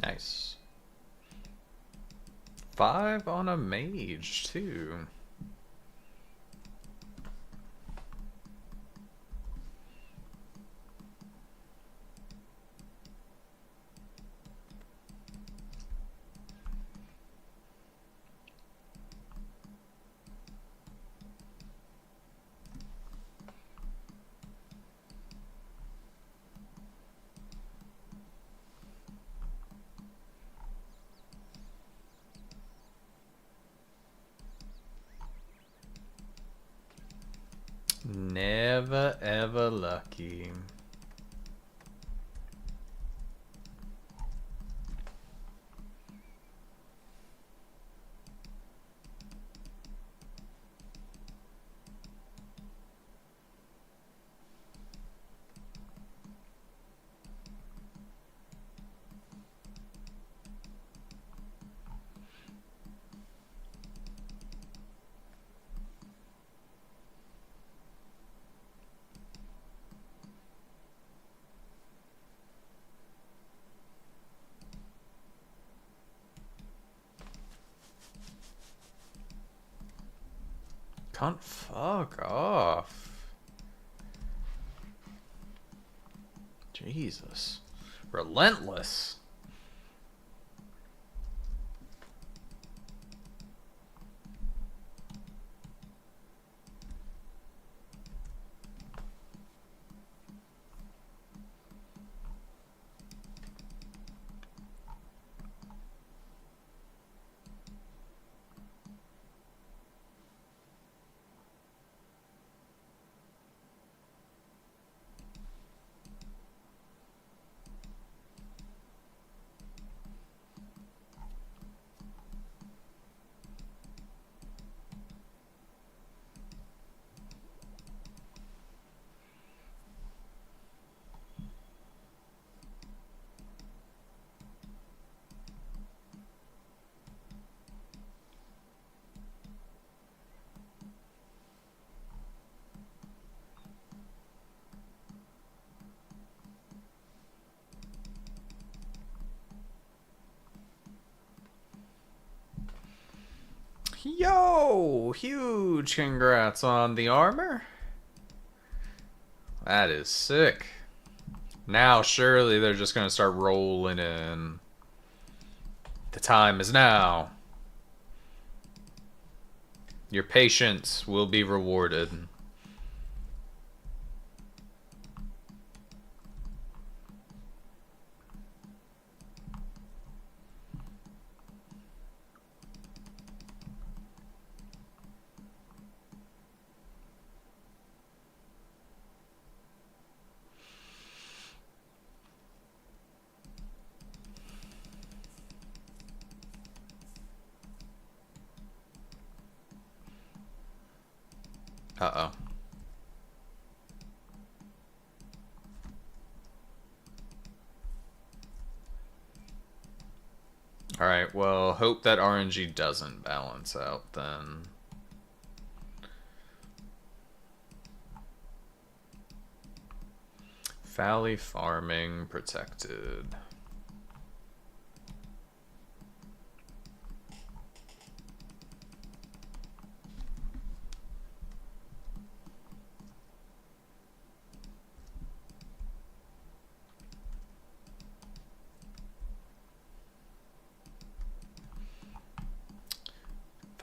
Nice. 5 on a mage, too. Never ever lucky. Can't fuck off. Jesus. Relentless. Yo! Huge congrats on the armor. That is sick. Now, surely they're just going to start rolling in. The time is now. Your patience will be rewarded. Uh-oh. Alright, well, hope that RNG doesn't balance out then. Valley farming protected.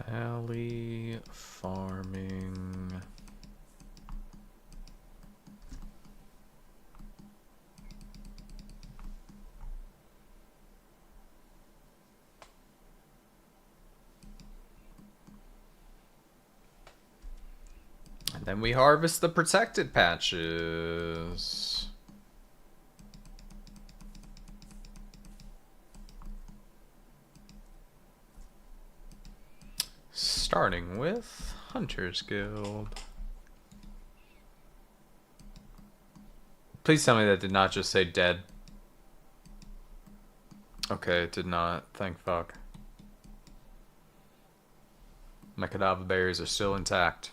Valley farming. And then we harvest the protected patches. Starting with Hunter's Guild. Please tell me that did not just say dead. Okay, it did not. Thank fuck. My cadaver berries are still intact.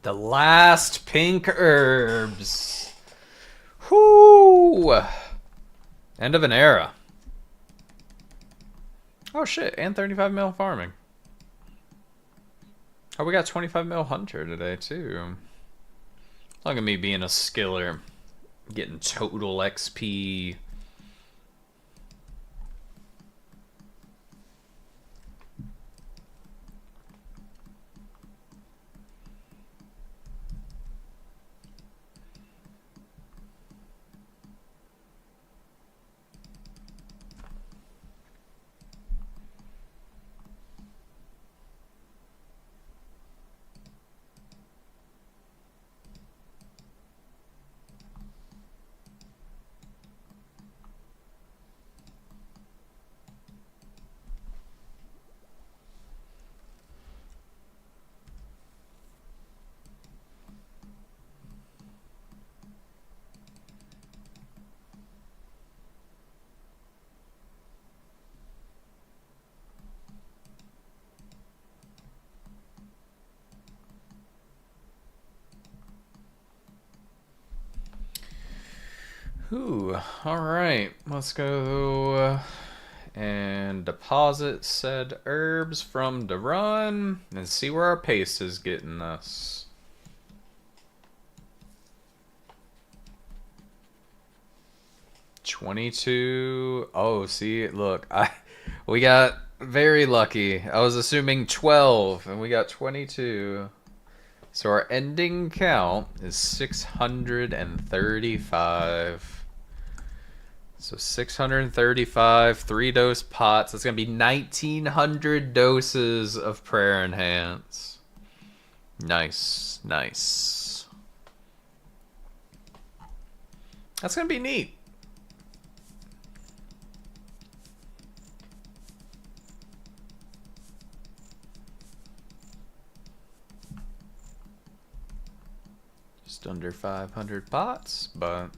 The last pink herbs. Whoo! End of an era. Oh shit, and 35 mil farming. Oh, we got 25 mil hunter today too. Look at me being a skiller. Getting total XP. Ooh, alright. Let's go and deposit said herbs from the run and see where our pace is getting us. $22. Oh, see, look, we got very lucky. I was assuming 12 and we got 22. So our ending count is 635. So 635 3-dose pots. That's going to be 1,900 doses of Prayer Enhance. Nice, nice. That's going to be neat. Just under 500 pots, but...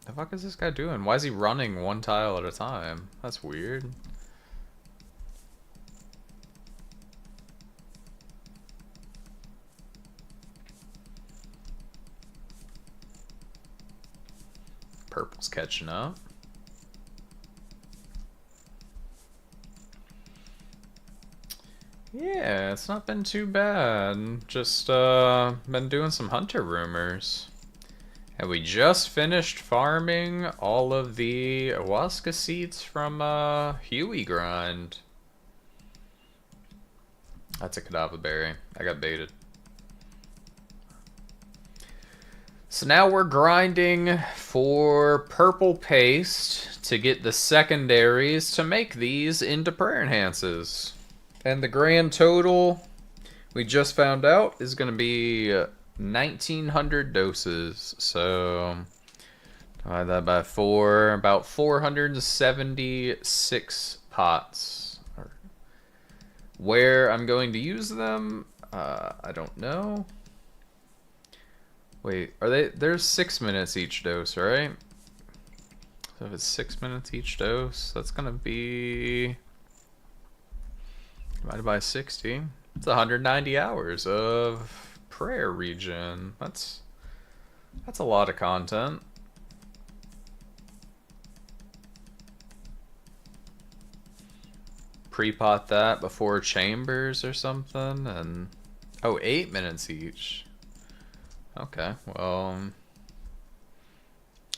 the fuck is this guy doing? Why is he running one tile at a time? That's weird. Purple's catching up. Yeah, it's not been too bad. Just been doing some hunter rumors. And we just finished farming all of the ayahuasca seeds from Huey grind. That's a cadaver berry. I got baited. So now we're grinding for purple paste to get the secondaries to make these into prayer enhances. And the grand total, we just found out, is going to be 1,900 doses. So divide that by 4, about 476 pots. Where I'm going to use them, I don't know. Wait, are they? There's 6 minutes each dose, right? So if it's 6 minutes each dose, that's gonna be divided by 60. It's 190 hours of prayer regen. That's a lot of content. Pre-pot that before chambers or something, and oh, 8 minutes each. Okay, well,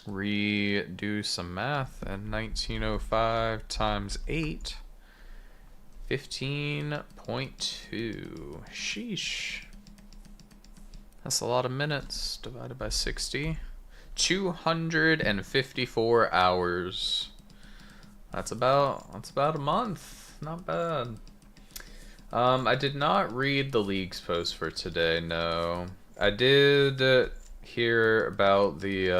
redo some math, and 1905 times 8, 15.2. Sheesh. That's a lot of minutes divided by 60. 254 hours. That's about a month. Not bad. I did not read the league's post for today, no. I did hear about the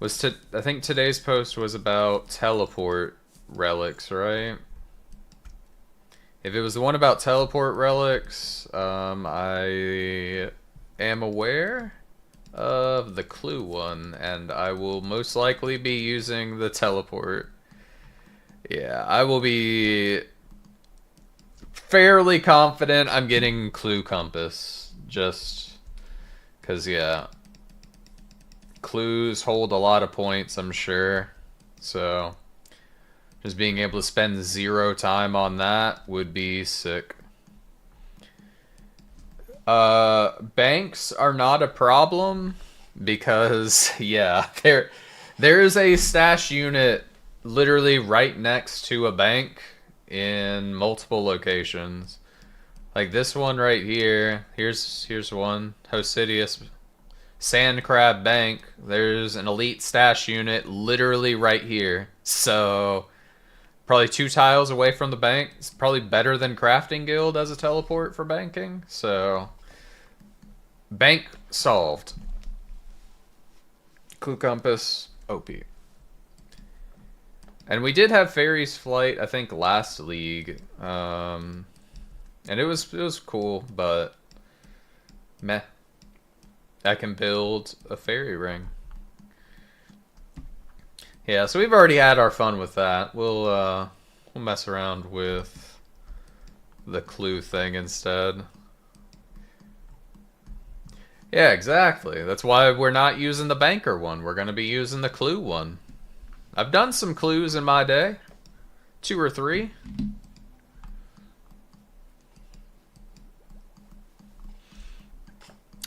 I think today's post was about teleport relics, right? If it was the one about teleport relics, I am aware of the clue one, and I will most likely be using the teleport. Yeah, I will be fairly confident I'm getting clue compass, just because, yeah, clues hold a lot of points, I'm sure, so just being able to spend 0 time on that would be sick. Banks are not a problem because, yeah, there is a stash unit literally right next to a bank in multiple locations. Like this one right here. Here's one. Hosidius Sand Crab Bank. There's an elite stash unit literally right here. So probably 2 tiles away from the bank. It's probably better than Crafting Guild as a teleport for banking. So bank solved. Clue Compass, OP. And we did have Fairy's Flight, I think, last league. And it was cool, but meh. I can build a fairy ring. Yeah, so we've already had our fun with that. We'll mess around with the clue thing instead. Yeah, exactly. That's why we're not using the banker one. We're going to be using the clue one. I've done some clues in my day. 2 or 3.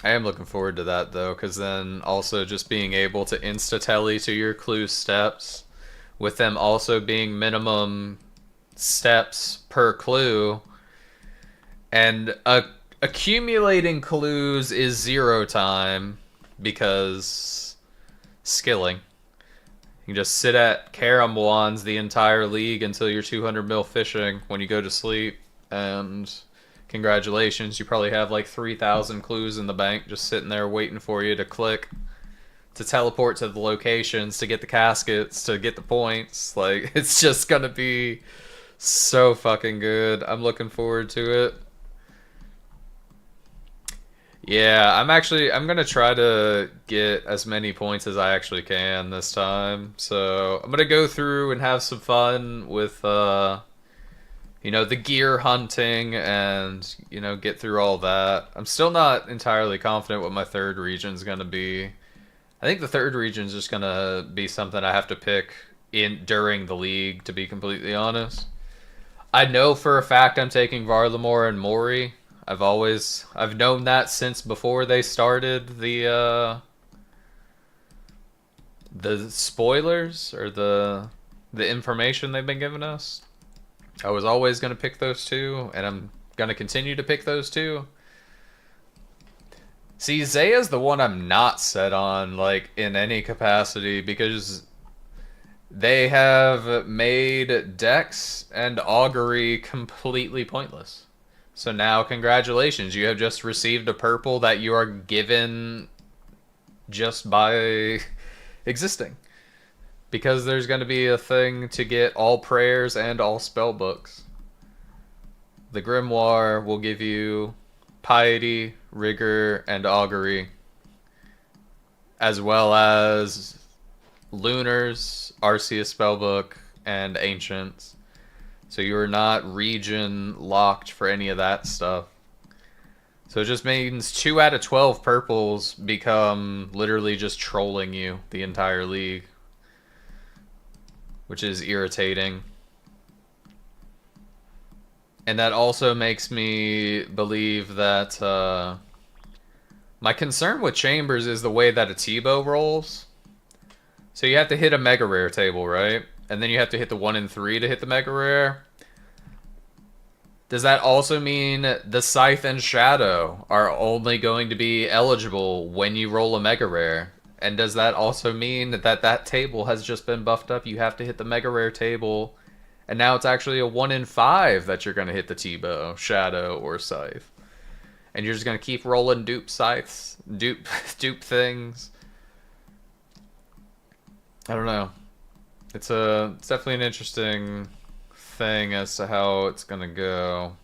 I am looking forward to that, though, because then also just being able to insta-telly to your clue steps, with them also being minimum steps per clue, and accumulating clues is 0 time because skilling. You can just sit at carom wands the entire league until you're 200 mil fishing when you go to sleep, and congratulations, you probably have like 3,000 clues in the bank just sitting there waiting for you to click to teleport to the locations, to get the caskets, to get the points. Like, it's just gonna be so fucking good. I'm looking forward to it. Yeah, I'm gonna try to get as many points as I actually can this time. So I'm gonna go through and have some fun with you know, the gear hunting and, you know, get through all that. I'm still not entirely confident what my 3rd region's gonna be. I think the 3rd region's just gonna be something I have to pick in during the league, to be completely honest. I know for a fact I'm taking Varlamore and Mori. I've known that since before they started the spoilers or the information they've been giving us. I was always going to pick those 2, and I'm going to continue to pick those 2. See, Zaya's the one I'm not set on, like, in any capacity, because they have made Dex and Augury completely pointless. So now, congratulations, you have just received a purple that you are given just by existing. Because there's going to be a thing to get all prayers and all spell books. The Grimoire will give you Piety, Rigor, and Augury, as well as Lunars, Arceus Spellbook, and Ancients. So you're not region locked for any of that stuff. So it just means 2 out of 12 purples become literally just trolling you the entire league, which is irritating. And that also makes me believe that my concern with Chambers is the way that a Tebow rolls. So you have to hit a Mega Rare table, right? And then you have to hit the 1 in 3 to hit the Mega Rare. Does that also mean the Scythe and Shadow are only going to be eligible when you roll a Mega Rare? And does that also mean that that table has just been buffed up? You have to hit the Mega Rare table, and now it's actually a 1 in 5 that you're going to hit the Tebow, Shadow, or Scythe. And you're just going to keep rolling dupe scythes, dupe things. I don't know. It's definitely an interesting thing as to how it's gonna go.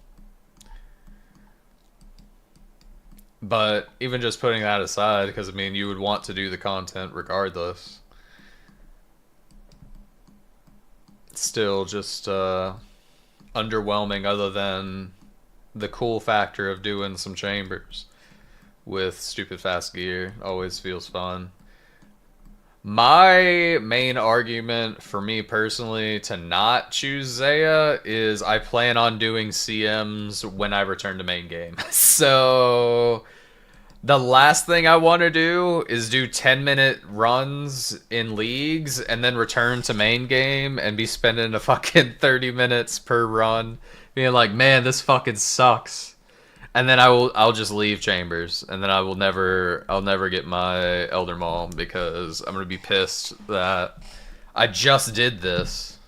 But even just putting that aside, because I mean, you would want to do the content regardless. It's still just underwhelming, other than the cool factor of doing some chambers with stupid fast gear. Always feels fun. My main argument for me personally to not choose Zaya is I plan on doing CMs when I return to main game. So the last thing I want to do is do 10-minute runs in leagues and then return to main game and be spending a fucking 30 minutes per run being like, man, this fucking sucks. And then I'll just leave chambers, and then I'll never get my Elder Maul, because I'm gonna be pissed that I just did this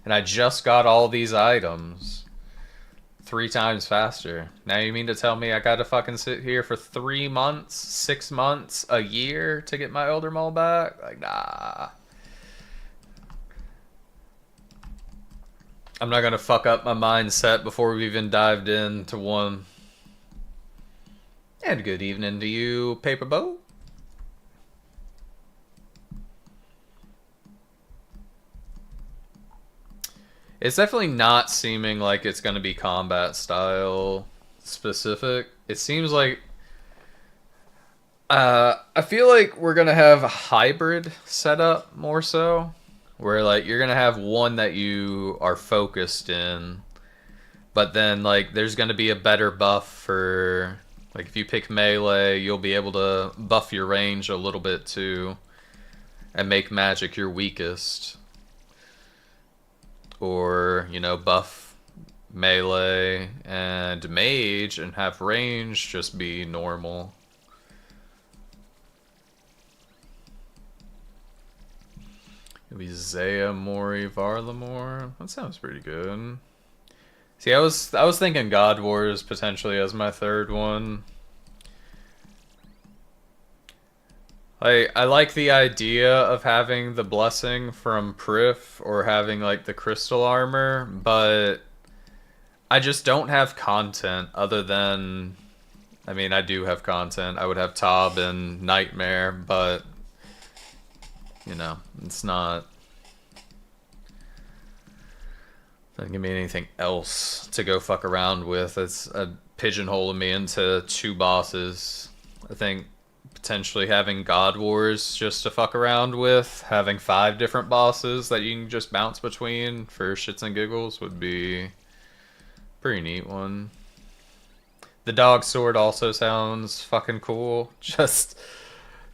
and I just got all these items 3 times faster. Now you mean to tell me I gotta fucking sit here for 3 months, 6 months, a year to get my Elder Maul back? Like, nah. I'm not gonna fuck up my mindset before we've even dived into one. And good evening to you, Paper Boat. It's definitely not seeming like it's going to be combat style specific. It seems like I feel like we're going to have a hybrid setup more so, where like you're going to have one that you are focused in, but then like there's going to be a better buff for, like, if you pick melee, you'll be able to buff your range a little bit too, and make magic your weakest. Or, you know, buff melee and mage and have range just be normal. It'll be Zaya, Mori, Varlamore. That sounds pretty good. See, I was thinking God Wars potentially as my third one. I like the idea of having the blessing from Prif or having like the crystal armor, but I just don't have content other than, I mean, I do have content. I would have Tob and Nightmare, but you know, it's not. Doesn't give me anything else to go fuck around with. It's pigeonholing me into 2 bosses. I think potentially having God Wars just to fuck around with, having 5 different bosses that you can just bounce between for shits and giggles would be a pretty neat one. The dog sword also sounds fucking cool. Just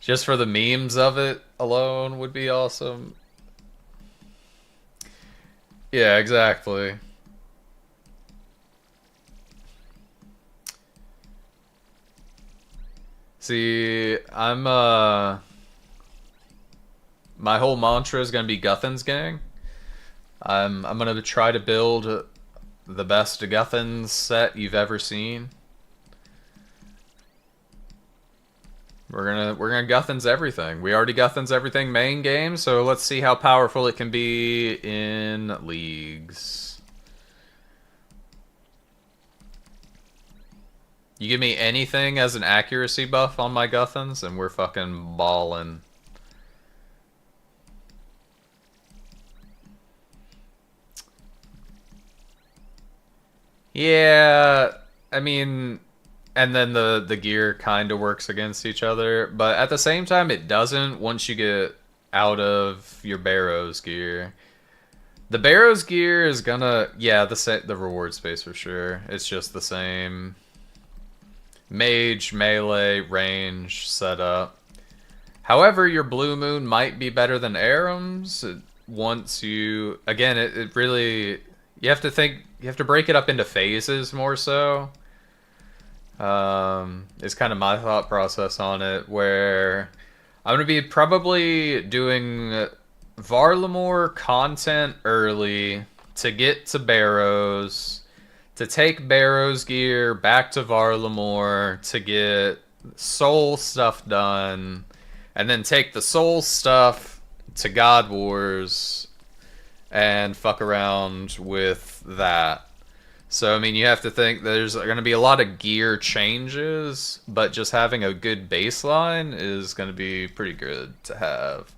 for the memes of it alone would be awesome. Yeah, exactly. See, my whole mantra is gonna be Guthan's gang. I'm gonna try to build the best Guthan's set you've ever seen. We're gonna Guthan's everything. We already Guthan's everything main game, so let's see how powerful it can be in leagues. You give me anything as an accuracy buff on my Guthans, and we're fucking ballin'. Yeah, I mean, and then the gear kind of works against each other, but at the same time it doesn't once you get out of your Barrows gear. The Barrows gear is gonna, yeah, the reward space for sure. It's just the same mage, melee, range setup. However, your Blue Moon might be better than Aram's once you, again, it really, you have to break it up into phases more so. Is kind of my thought process on it, where I'm going to be probably doing Varlamore content early to get to Barrows, to take Barrows gear back to Varlamore to get soul stuff done, and then take the soul stuff to God Wars and fuck around with that. So, I mean, you have to think there's going to be a lot of gear changes, but just having a good baseline is going to be pretty good to have.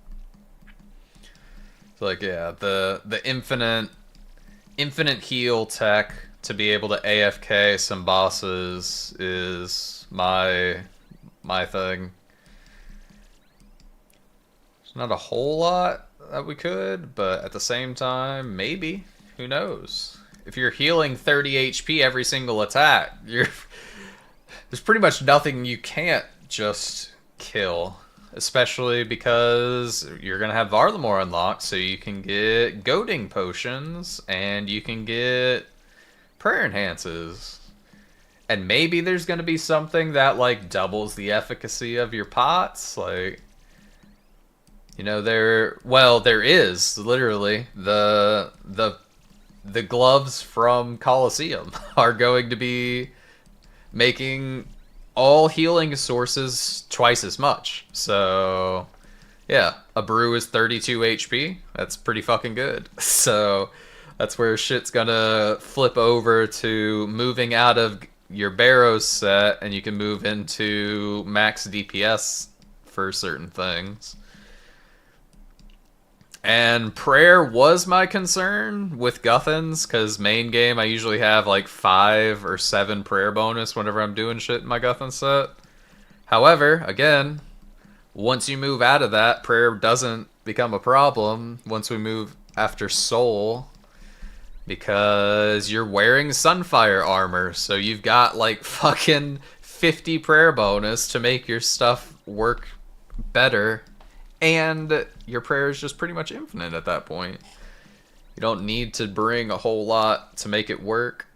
So, like, yeah, the infinite heal tech to be able to AFK some bosses is my thing. There's not a whole lot that we could, but at the same time, maybe. Who knows? If you're healing 30 HP every single attack, there's pretty much nothing you can't just kill. Especially because you're going to have Varlamore unlocked, so you can get goading potions, and you can get prayer enhances. And maybe there's going to be something that, like, doubles the efficacy of your pots. Like, you know, there is, literally, the gloves from Colosseum are going to be making all healing sources twice as much. So, yeah, a brew is 32 HP. That's pretty fucking good. So, that's where shit's gonna flip over to moving out of your Barrows set, and you can move into max DPS for certain things. And prayer was my concern with Guthans, because main game I usually have like 5 or 7 prayer bonus whenever I'm doing shit in my Guthan set. However, again, once you move out of that, prayer doesn't become a problem once we move after soul, because you're wearing Sunfire armor, so you've got like fucking 50 prayer bonus to make your stuff work better. And your prayer is just pretty much infinite at that point. You don't need to bring a whole lot to make it work.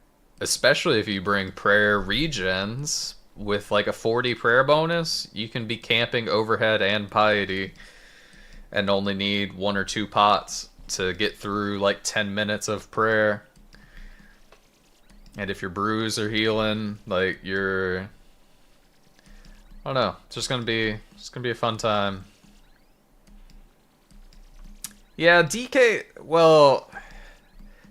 Especially if you bring prayer regens with like a 40 prayer bonus, you can be camping overhead and piety and only need 1 or 2 pots to get through like 10 minutes of prayer. And if your brews are healing, like you're, I don't know, it's just gonna be a fun time. Yeah, DK, well,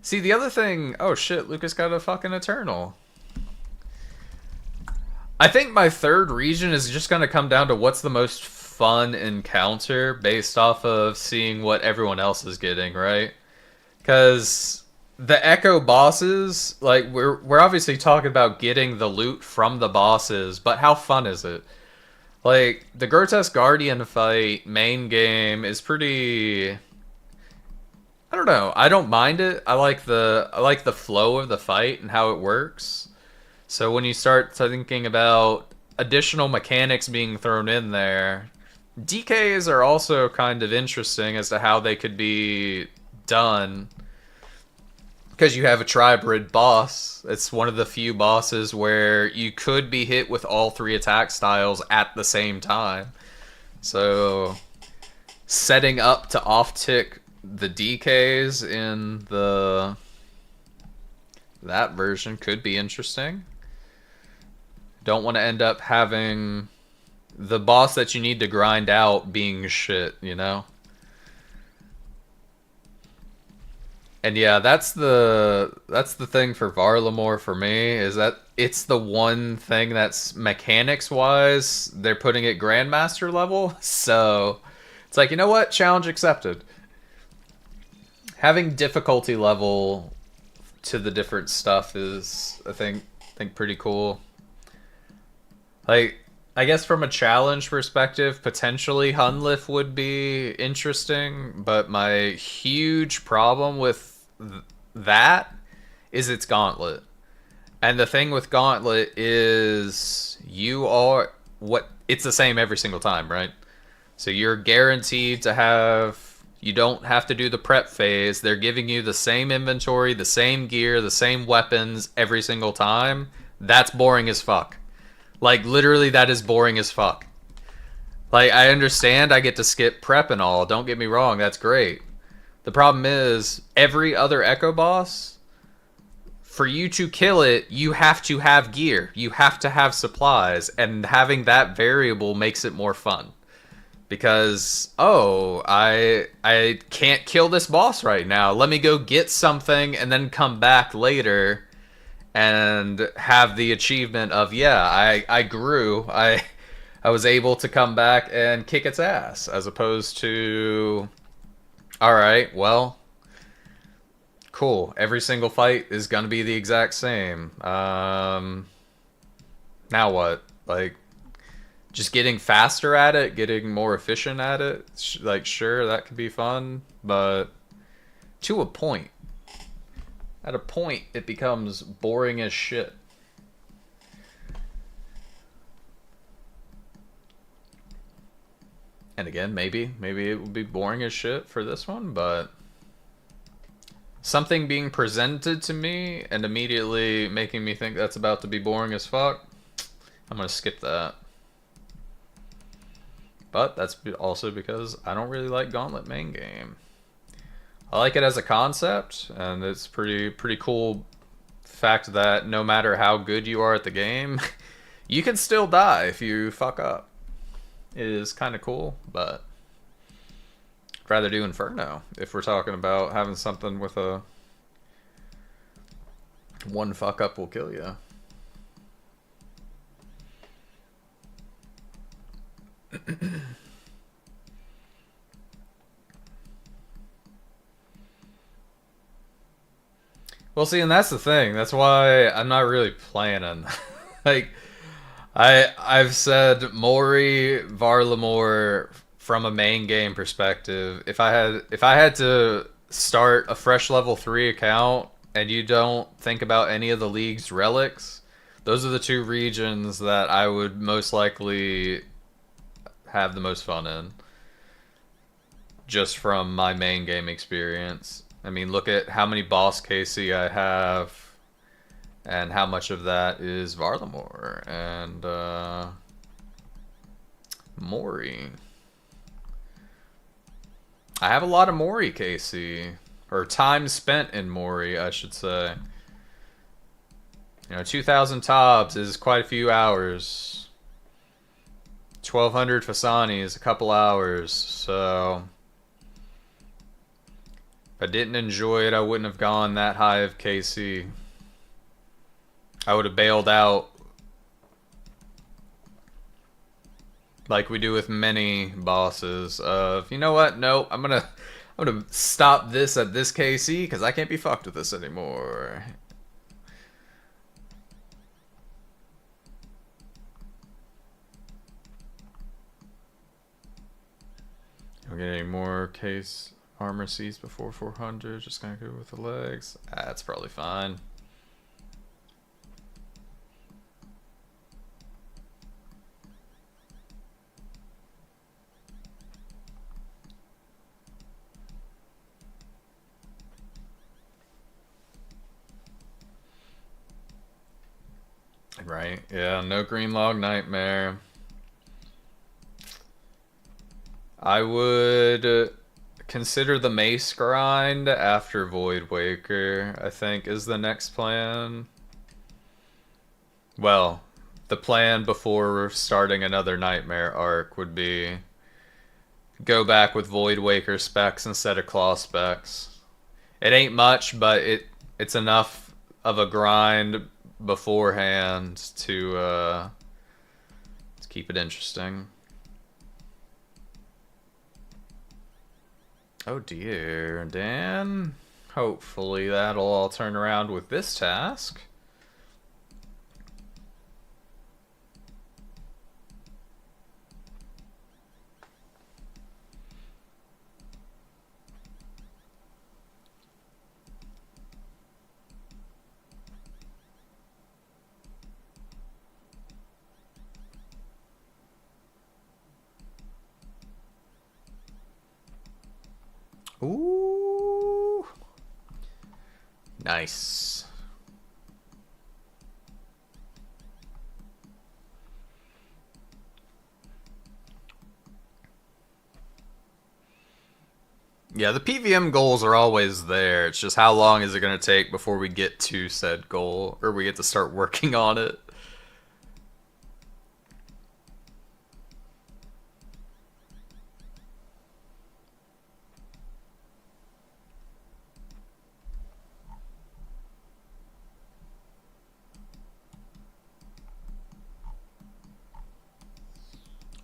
see, the other thing, oh shit, Lucas got a fucking Eternal. I think my third region is just going to come down to what's the most fun encounter based off of seeing what everyone else is getting, right? Because the Echo bosses, like, we're obviously talking about getting the loot from the bosses, but how fun is it? Like, the Grotesque Guardian fight main game is pretty, I don't know. I don't mind it. I like the flow of the fight and how it works. So when you start thinking about additional mechanics being thrown in there, DKs are also kind of interesting as to how they could be done. Because you have a Tribrid boss. It's one of the few bosses where you could be hit with all 3 attack styles at the same time. So setting up to off-tick the DKs in that version could be interesting. Don't want to end up having the boss that you need to grind out being shit, you know? And yeah, that's the thing for Varlamore for me, is that it's the one thing that's mechanics-wise, they're putting it Grandmaster level, so it's like, you know what? Challenge accepted. Having difficulty level to the different stuff is, I think pretty cool. Like, I guess from a challenge perspective, potentially Hunlif would be interesting, but my huge problem with that is its Gauntlet. And the thing with Gauntlet is it's the same every single time, right? So you're guaranteed to have, you don't have to do the prep phase. They're giving you the same inventory, the same gear, the same weapons every single time. That's boring as fuck. Like, literally, that is boring as fuck. Like, I understand I get to skip prep and all. Don't get me wrong, that's great. The problem is, every other Echo boss, for you to kill it, you have to have gear. You have to have supplies. And having that variable makes it more fun. Because, oh, I can't kill this boss right now. Let me go get something and then come back later and have the achievement of, yeah, I grew. I was able to come back and kick its ass, as opposed to, all right, well, cool. Every single fight is gonna be the exact same. Now what? Like, just getting faster at it, getting more efficient at it. Like, sure, that could be fun, but to a point. At a point, it becomes boring as shit. And again, maybe it would be boring as shit for this one, but something being presented to me and immediately making me think that's about to be boring as fuck, I'm gonna skip that. But that's also because I don't really like Gauntlet main game. I like it as a concept, and it's pretty cool fact that no matter how good you are at the game, you can still die if you fuck up. It is kind of cool, but I'd rather do Inferno if we're talking about having something with a one fuck up will kill you. Well, see, and that's the thing. That's why I'm not really planning. Like, I've said Mori, Varlamore from a main game perspective. If I had to start a fresh level 3 account and you don't think about any of the league's relics, those are the two regions that I would most likely have the most fun in. Just from my main game experience. I mean, look at how many boss KC I have, and how much of that is Varlamore and Mori. I have a lot of Mori KC, or time spent in Mori, I should say. You know, 2,000 Tobs is quite a few hours. 1,200 Fasani is a couple hours, so if I didn't enjoy it, I wouldn't have gone that high of KC. I would have bailed out like we do with many bosses of, you know what, no, I'm gonna stop this at this KC because I can't be fucked with this anymore. Don't get any more case armor seats before 400. Just gonna go with the legs. That's probably fine. Right, yeah, no green log nightmare. I would consider the mace grind after Void Waker, I think, is the next plan. Well, the plan before starting another nightmare arc would be go back with Void Waker specs instead of Claw specs. It ain't much, but it's enough of a grind beforehand to keep it interesting. Oh dear, Dan. Hopefully that'll all turn around with this task. Ooh. Nice. Yeah, the PVM goals are always there. It's just how long is it going to take before we get to said goal, or we get to start working on it.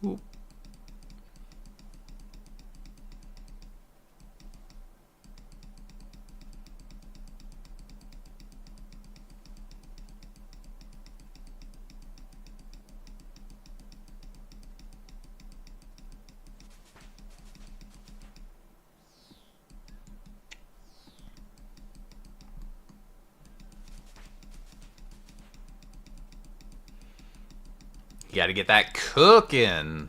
Oop. You gotta get that cooking.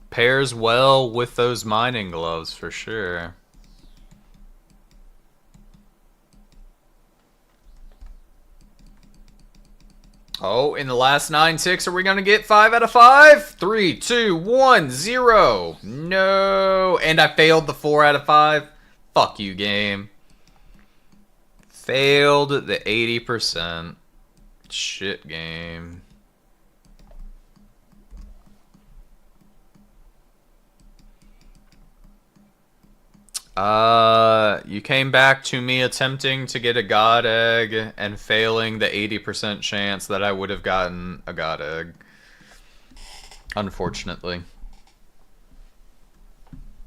Pairs well with those mining gloves for sure. Oh, in the last 9 ticks, are we going to get 5 out of 5? 3, 2, 1, 0. No. And I failed the 4 out of 5. Fuck you, game. Failed the 80%. Shit, game. You came back to me attempting to get a god egg and failing the 80% chance that I would have gotten a god egg. Unfortunately.